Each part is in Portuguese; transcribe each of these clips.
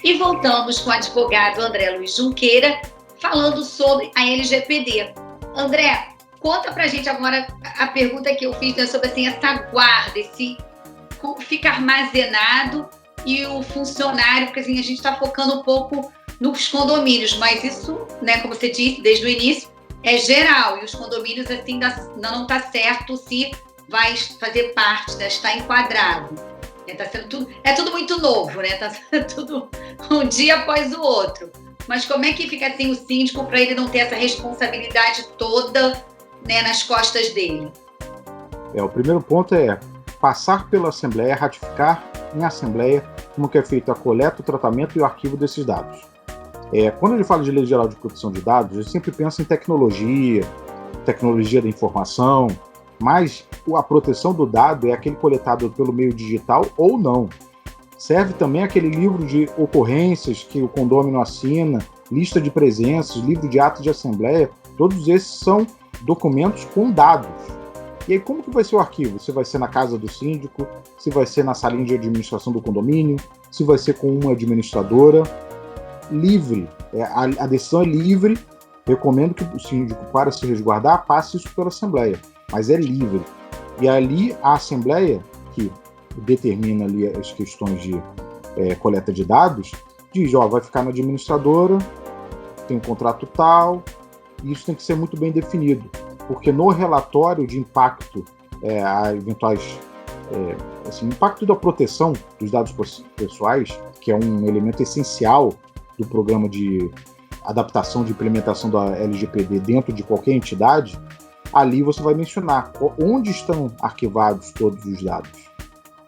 E voltamos com o advogado André Luiz Junqueira, falando sobre a LGPD. André, conta pra gente agora a pergunta que eu fiz, né, sobre assim, essa guarda, esse fica armazenado e o funcionário, porque assim, a gente está focando um pouco nos condomínios, mas isso, né, como você disse desde o início, é geral, e os condomínios assim, não está certo se vai fazer parte, né, está enquadrado. Tá sendo tudo muito novo, né? Tá sendo tudo um dia após o outro. Mas como é que fica assim o síndico para ele não ter essa responsabilidade toda, né, nas costas dele? O primeiro ponto é passar pela Assembleia, ratificar em Assembleia como que é feita a coleta, o tratamento e o arquivo desses dados. Quando ele fala de Lei Geral de Proteção de Dados, eu sempre penso em tecnologia da informação, mas a proteção do dado é aquele coletado pelo meio digital ou não. Serve também aquele livro de ocorrências que o condômino assina, lista de presenças, livro de atos de assembleia, todos esses são documentos com dados. E aí como que vai ser o arquivo? Se vai ser na casa do síndico, se vai ser na salinha de administração do condomínio, se vai ser com uma administradora. Livre, a decisão é livre, recomendo que o síndico, para se resguardar, passe isso pela Assembleia, mas é livre. E ali a Assembleia, que determina ali as questões de coleta de dados, diz, vai ficar na administradora, tem um contrato tal, e isso tem que ser muito bem definido, porque no relatório de impacto, a eventuais impacto da proteção dos dados pessoais, que é um elemento essencial do programa de adaptação de implementação da LGPD dentro de qualquer entidade, ali você vai mencionar onde estão arquivados todos os dados.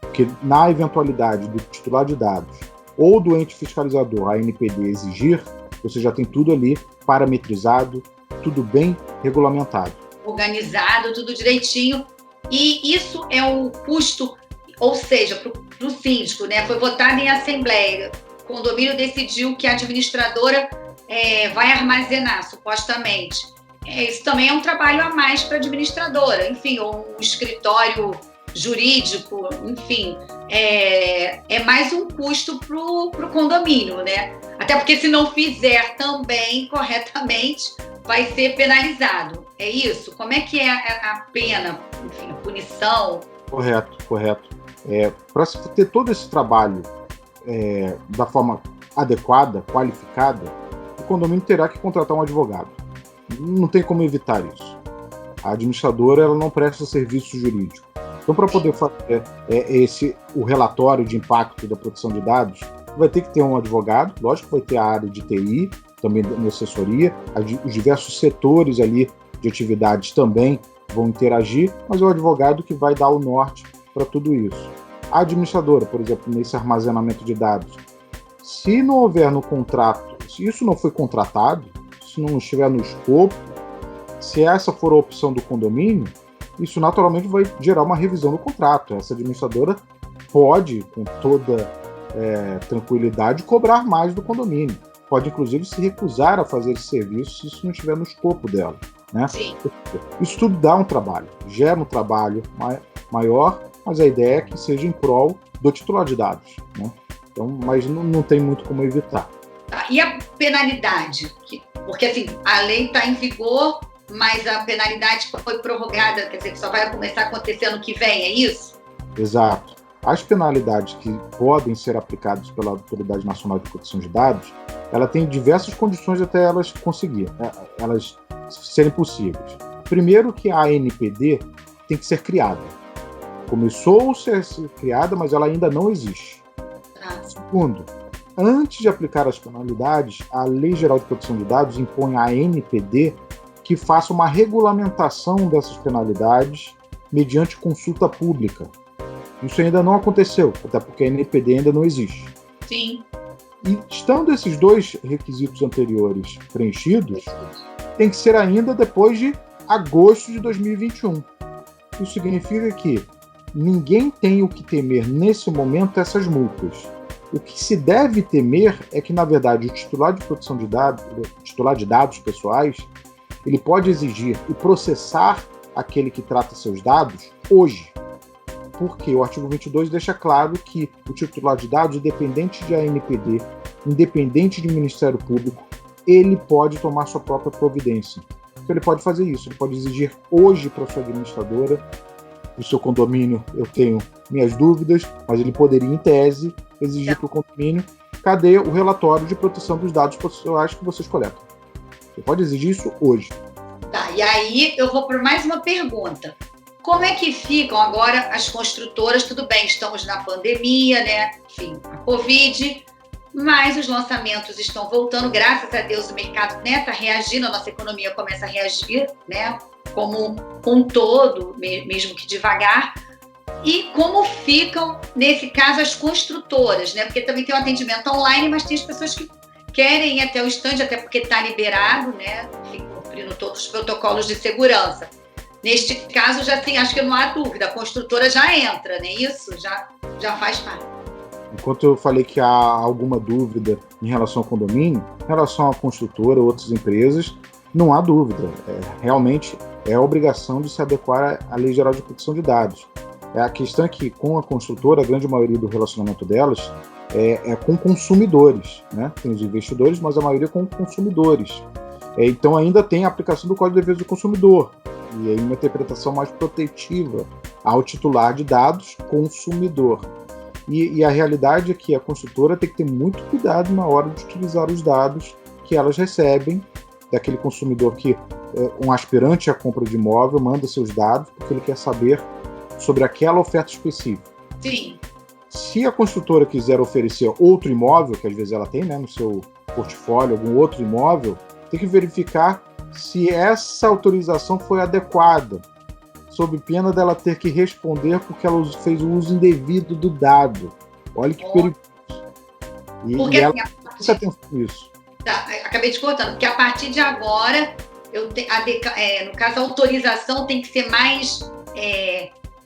Porque na eventualidade do titular de dados ou do ente fiscalizador, a ANPD, exigir, você já tem tudo ali parametrizado, tudo bem regulamentado. Organizado, tudo direitinho. E isso é um custo, ou seja, para o síndico, né? Foi votado em assembleia, o condomínio decidiu que a administradora vai armazenar, supostamente. Isso também é um trabalho a mais para a administradora, enfim, ou um escritório jurídico, enfim, é mais um custo para o condomínio, né? Até porque se não fizer também corretamente, vai ser penalizado. É isso? Como é que é a pena, enfim, a punição? Correto. Para ter todo esse trabalho da forma adequada, qualificada, o condomínio terá que contratar um advogado. Não tem como evitar isso. A administradora ela não presta serviço jurídico. Então, para poder fazer o relatório de impacto da proteção de dados, vai ter que ter um advogado, lógico que vai ter a área de TI, também na assessoria, os diversos setores ali de atividades também vão interagir, mas é o advogado que vai dar o norte para tudo isso. A administradora, por exemplo, nesse armazenamento de dados, se não houver no contrato, se isso não foi contratado, se não estiver no escopo, se essa for a opção do condomínio, isso naturalmente vai gerar uma revisão do contrato. Essa administradora pode, com toda tranquilidade, cobrar mais do condomínio. Pode, inclusive, se recusar a fazer esse serviço se isso não estiver no escopo dela. Né? Sim. Isso tudo dá um trabalho, gera um trabalho maior, mas a ideia é que seja em prol do titular de dados. Né? Então, mas não tem muito como evitar. E a penalidade? Porque assim, a lei está em vigor, mas a penalidade foi prorrogada, quer dizer, só vai começar a acontecer ano que vem, é isso? Exato. As penalidades que podem ser aplicadas pela Autoridade Nacional de Proteção de Dados, ela tem diversas condições até elas elas serem possíveis. Primeiro que a ANPD tem que ser criada. Começou a ser criada, mas ela ainda não existe. Segundo, antes de aplicar as penalidades, a Lei Geral de Proteção de Dados impõe à ANPD que faça uma regulamentação dessas penalidades mediante consulta pública. Isso ainda não aconteceu, até porque a ANPD ainda não existe. Sim. E estando esses dois requisitos anteriores preenchidos, tem que ser ainda depois de agosto de 2021. Isso significa que ninguém tem o que temer nesse momento essas multas. O que se deve temer é que, na verdade, o titular de proteção de dados, o titular de dados pessoais, ele pode exigir e processar aquele que trata seus dados hoje. Porque o artigo 22 deixa claro que o titular de dados, independente de ANPD independente de Ministério Público, ele pode tomar sua própria providência. Então ele pode fazer isso, ele pode exigir hoje para sua administradora, para o seu condomínio, eu tenho minhas dúvidas, mas ele poderia, em tese, exigir para o condomínio, cadê o relatório de proteção dos dados pessoais que vocês coletam? Você pode exigir isso hoje. Tá, e aí eu vou para mais uma pergunta. Como é que ficam agora as construtoras? Tudo bem, estamos na pandemia, né? Enfim, a Covid, mas os lançamentos estão voltando, graças a Deus o mercado está reagindo, a nossa economia começa a reagir, né? Como um todo, mesmo que devagar. E como ficam, nesse caso, as construtoras, né? Porque também tem o atendimento online, mas tem as pessoas que querem ir até o estande, até porque está liberado, né? Enfim, cumprindo todos os protocolos de segurança. Neste caso, já tem, acho que não há dúvida, a construtora já entra, né? Isso já faz parte. Enquanto eu falei que há alguma dúvida em relação ao condomínio, em relação à construtora ou outras empresas, não há dúvida. Realmente é a obrigação de se adequar à Lei Geral de Proteção de Dados. A questão é que, com a construtora, a grande maioria do relacionamento delas é com consumidores, né? Tem os investidores, mas a maioria com consumidores. Então ainda tem a aplicação do Código de Defesa do Consumidor, e aí uma interpretação mais protetiva ao titular de dados consumidor. E a realidade é que a construtora tem que ter muito cuidado na hora de utilizar os dados que elas recebem daquele consumidor que, um aspirante à compra de imóvel, manda seus dados porque ele quer saber sobre aquela oferta específica. Sim. Se a construtora quiser oferecer outro imóvel, que às vezes ela tem, né, no seu portfólio, algum outro imóvel, tem que verificar se essa autorização foi adequada, sob pena dela ter que responder porque ela fez o uso indevido do dado. Olha que perigoso. Porque ela precisa atenção nisso. Tá, acabei te cortando, porque a partir de agora, no caso, a autorização tem que ser mais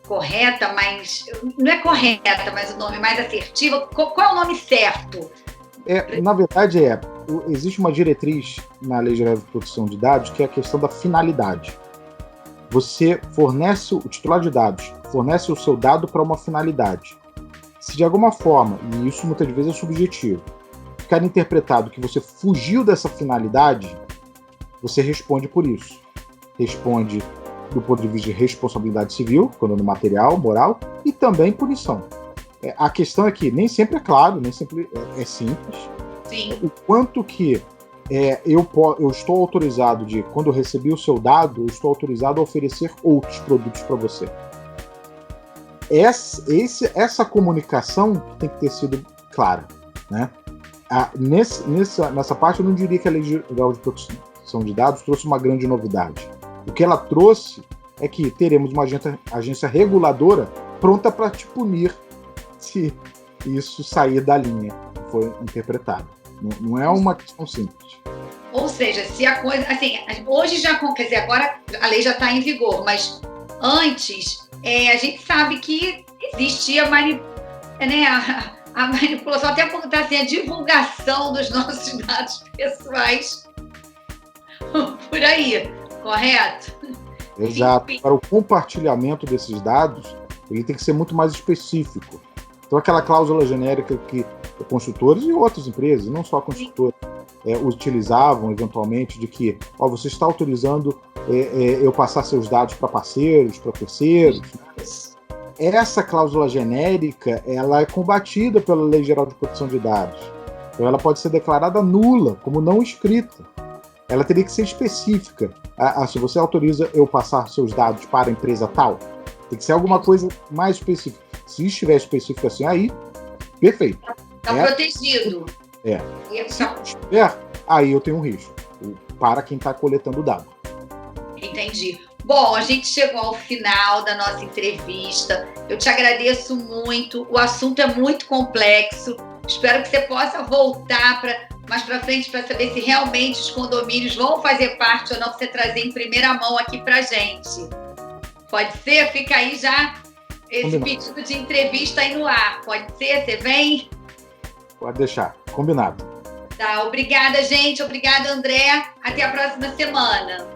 correta, mais... Não é correta, mas o nome mais assertivo. Qual é o nome certo? Na verdade, existe uma diretriz na Lei Geral de Proteção de Dados que é a questão da finalidade. Você fornece, o titular de dados, fornece o seu dado para uma finalidade. Se de alguma forma, e isso muitas vezes é subjetivo, ficar interpretado que você fugiu dessa finalidade, você responde por isso. Responde do ponto de vista de responsabilidade civil, quando no material, moral, e também punição. A questão é que nem sempre é claro, nem sempre é simples. Sim. O quanto que eu estou autorizado quando eu recebi o seu dado, eu estou autorizado a oferecer outros produtos para você. Essa comunicação tem que ter sido clara, né? Nessa parte, eu não diria que a Lei Geral de Proteção de Dados trouxe uma grande novidade. O que ela trouxe é que teremos uma agência reguladora pronta para te punir se isso sair da linha que foi interpretado. Não é uma questão simples. Ou seja, se a coisa... Assim, hoje já... Quer dizer, agora a lei já está em vigor, mas antes a gente sabe que existia a manipulação, até porque assim, a divulgação dos nossos dados pessoais por aí, correto? Exato. Para o compartilhamento desses dados, ele tem que ser muito mais específico. Então, aquela cláusula genérica que consultores e outras empresas, não só consultores, utilizavam eventualmente de que você está autorizando eu passar seus dados para parceiros, para terceiros. Essa cláusula genérica, ela é combatida pela Lei Geral de Proteção de Dados. Então, ela pode ser declarada nula, como não escrita. Ela teria que ser específica. Se você autoriza eu passar seus dados para a empresa tal, tem que ser alguma coisa mais específica. Se estiver específico assim, aí, perfeito. Está protegido. Se estiver, aí eu tenho um risco para quem está coletando o dado. Entendi. Bom, a gente chegou ao final da nossa entrevista. Eu te agradeço muito. O assunto é muito complexo. Espero que você possa voltar mais para frente para saber se realmente os condomínios vão fazer parte ou não, para você trazer em primeira mão aqui para a gente. Pode ser? Fica aí já esse pedido de entrevista aí no ar. Pode ser? Você vem? Pode deixar. Combinado. Tá, obrigada, gente. Obrigada, André. Até a próxima semana.